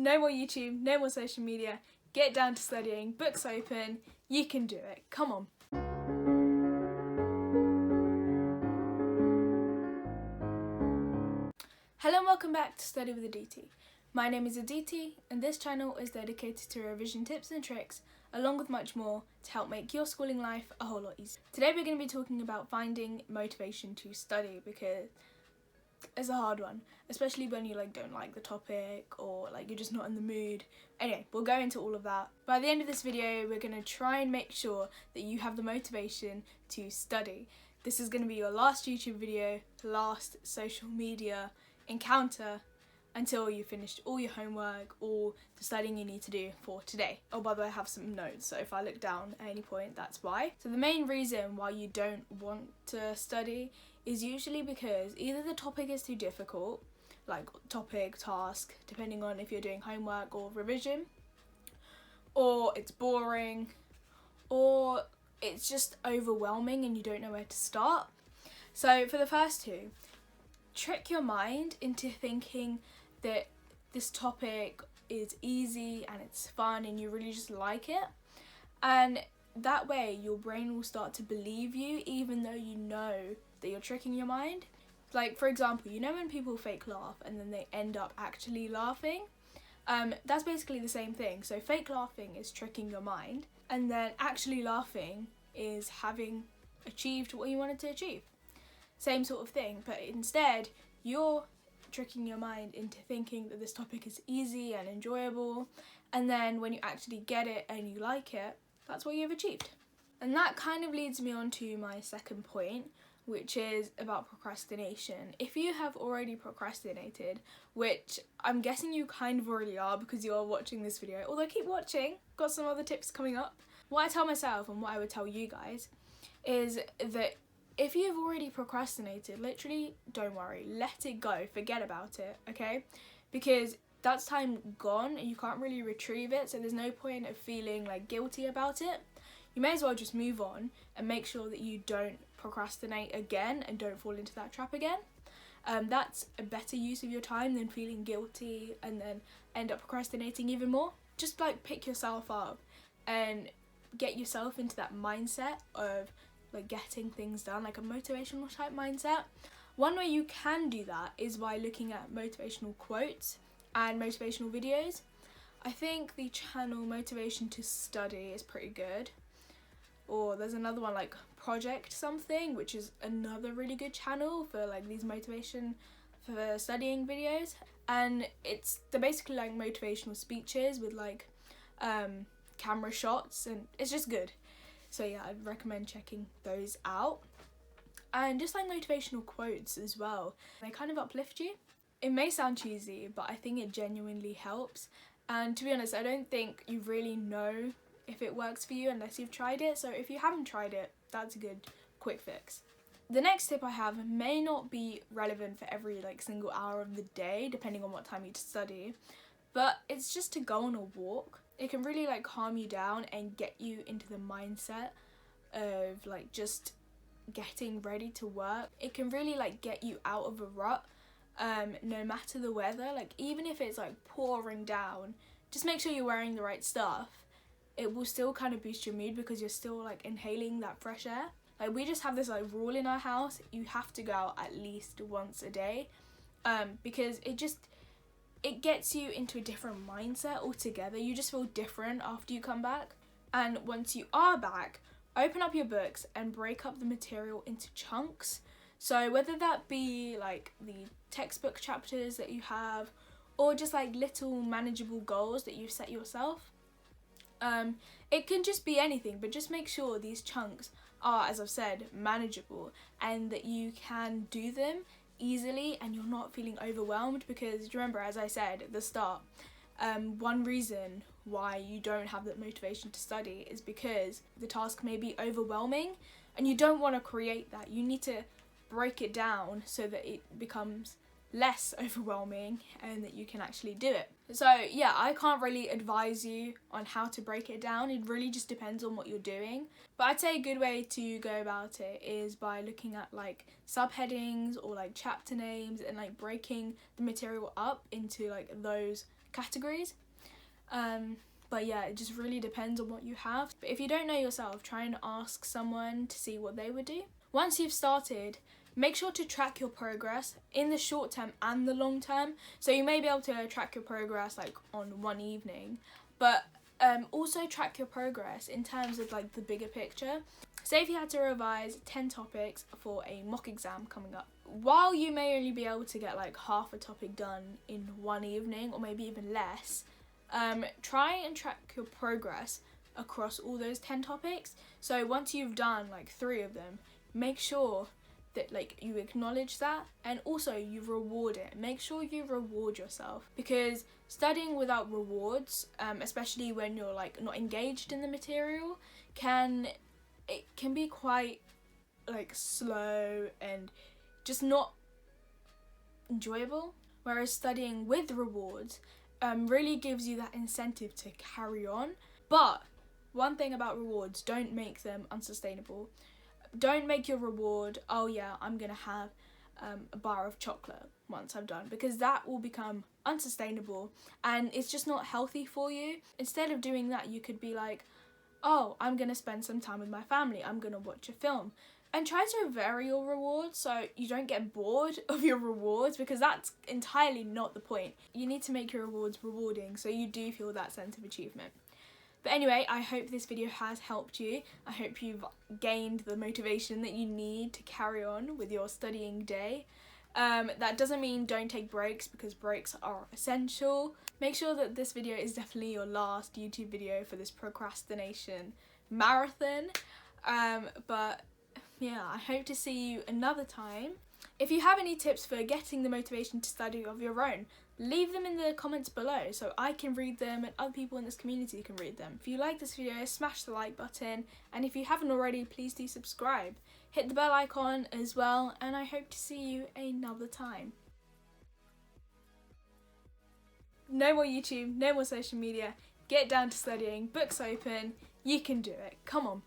no more YouTube, no more social media. Get down to studying, books open, you can do it. Come on. Hello and welcome back to Study With Additti. My name is Additti and this channel is dedicated to revision tips and tricks along with much more to help make your schooling life a whole lot easier. Today we're going to be talking about finding motivation to study because it's a hard one, especially when you don't like the topic or you're just not in the mood. Anyway, we'll go into all of that. By the end of this video, we're going to try and make sure that you have the motivation to study. This is going to be your last YouTube video, last social media encounter until you've finished all your homework or the studying you need to do for today. Oh, by the way, I have some notes, so if I look down at any point, that's why. So the main reason why you don't want to study is usually because either the topic is too difficult, like topic, task, depending on if you're doing homework or revision, or it's boring, or it's just overwhelming and you don't know where to start. So for the first two, trick your mind into thinking that this topic is easy and it's fun and you really just like it, and that way your brain will start to believe you even though you know that you're tricking your mind. Like, for example, you know when people fake laugh and then they end up actually laughing? That's basically the same thing. So fake laughing is tricking your mind, and then actually laughing is having achieved what you wanted to achieve. Same sort of thing, but instead you're tricking your mind into thinking that this topic is easy and enjoyable, and then when you actually get it and you like it, that's what you've achieved. And that kind of leads me on to my second point, which is about procrastination. If you have already procrastinated, which I'm guessing you kind of already are because you're watching this video, although keep watching, got some other tips coming up. What I tell myself and what I would tell you guys is that if you've already procrastinated, literally don't worry, let it go, forget about it, okay? Because that's time gone and you can't really retrieve it, so there's no point of feeling guilty about it. You may as well just move on and make sure that you don't procrastinate again and don't fall into that trap again. That's a better use of your time than feeling guilty and then end up procrastinating even more. Just pick yourself up and get yourself into that mindset of getting things done, like a motivational type mindset. One way you can do that is by looking at motivational quotes and motivational videos. I think the channel Motivation to Study is pretty good. Or there's another one Project something, which is another really good channel for these motivation for studying videos, and they're basically motivational speeches with camera shots, and it's just good. So yeah, I'd recommend checking those out. And just motivational quotes as well, they kind of uplift you. It may sound cheesy, but I think it genuinely helps, and to be honest, I don't think you really know if it works for you unless you've tried it. So if you haven't tried it, that's a good quick fix. The next tip I have may not be relevant for every single hour of the day, depending on what time you study, but it's just to go on a walk. It can really calm you down and get you into the mindset of just getting ready to work. It can really get you out of a rut, no matter the weather. Even if it's pouring down, just make sure you're wearing the right stuff. It will still kind of boost your mood because you're still inhaling that fresh air. We just have this rule in our house: you have to go out at least once a day, because it gets you into a different mindset altogether. You just feel different after you come back. And once you are back, open up your books and break up the material into chunks. So whether that be the textbook chapters that you have, or just little manageable goals that you've set yourself. It can just be anything, but just make sure these chunks are, as I've said, manageable and that you can do them easily and you're not feeling overwhelmed. Because remember, as I said at the start, one reason why you don't have that motivation to study is because the task may be overwhelming and you don't want to create that. You need to break it down so that it becomes less overwhelming and that you can actually do it. So yeah, I can't really advise you on how to break it down. It really just depends on what you're doing. But I'd say a good way to go about it is by looking at subheadings or chapter names and breaking the material up into those categories. But yeah, it just really depends on what you have. But if you don't know yourself, try and ask someone to see what they would do. Once you've started, make sure to track your progress in the short term and the long term. So you may be able to track your progress like on one evening, but also track your progress in terms of like the bigger picture. Say if you had to revise 10 topics for a mock exam coming up, while you may only be able to get like half a topic done in one evening or maybe even less, try and track your progress across all those 10 topics. So once you've done like 3 of them, make sure that like you acknowledge that, and also you reward it. Make sure you reward yourself, because studying without rewards, especially when you're like not engaged in the material, can be quite like slow and just not enjoyable. Whereas studying with rewards really gives you that incentive to carry on. But one thing about rewards, don't make them unsustainable. Don't make your reward, oh yeah, I'm gonna have a bar of chocolate once I'm done, because that will become unsustainable and it's just not healthy for you. Instead of doing that, you could be like, oh, I'm gonna spend some time with my family, I'm gonna watch a film. And try to vary your rewards so you don't get bored of your rewards, because that's entirely not the point. You need to make your rewards rewarding so you do feel that sense of achievement. But anyway, I hope this video has helped you. I hope you've gained the motivation that you need to carry on with your studying day. That doesn't mean don't take breaks, because breaks are essential. Make sure that this video is definitely your last YouTube video for this procrastination marathon. But yeah, I hope to see you another time. If you have any tips for getting the motivation to study of your own, leave them in the comments below so I can read them and other people in this community can read them. If you like this video, smash the like button, and if you haven't already, please do subscribe. Hit the bell icon as well, and I hope to see you another time. No more YouTube, no more social media. Get down to studying, books open, you can do it. Come on.